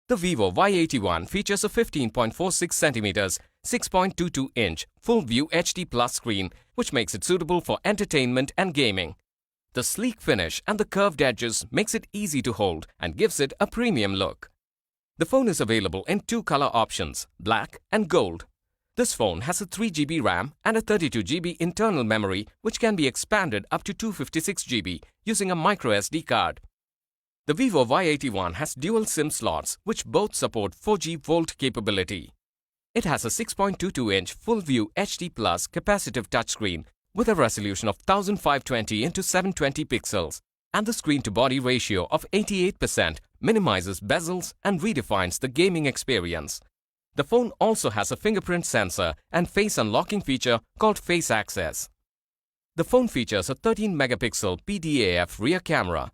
The Vivo Y81 features a 15.46 cm, 6.22-inch full-view HD Plus screen, which makes it suitable for entertainment and gaming. The sleek finish and the curved edges makes it easy to hold and gives it a premium look. The phone is available in two color options, black and gold. This phone has a 3GB RAM and a 32GB internal memory, which can be expanded up to 256GB using a microSD card. The Vivo Y81 has dual SIM slots which both support 4G Volt capability. It has a 6.22-inch full-view HD Plus capacitive touchscreen with a resolution of 1520 x 720 pixels, and the screen-to-body ratio of 88% minimizes bezels and redefines the gaming experience. The phone also has a fingerprint sensor and face unlocking feature called Face Access. The phone features a 13-megapixel PDAF rear camera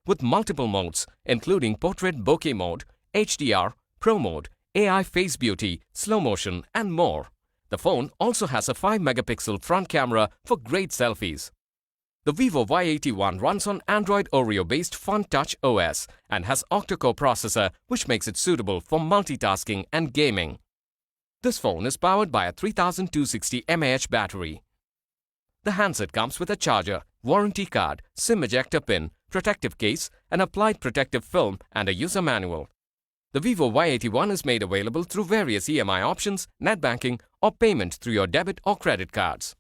with multiple modes including Portrait Bokeh mode, HDR, Pro mode, AI Face Beauty, Slow Motion and more. The phone also has a 5-megapixel front camera for great selfies. The Vivo Y81 runs on Android Oreo-based Fun Touch OS and has octa-core processor which makes it suitable for multitasking and gaming. This phone is powered by a 3260 mAh battery. The handset comes with a charger, warranty card, SIM ejector pin, protective case, an applied protective film and a user manual. The Vivo Y81 is made available through various EMI options, net banking or payment through your debit or credit cards.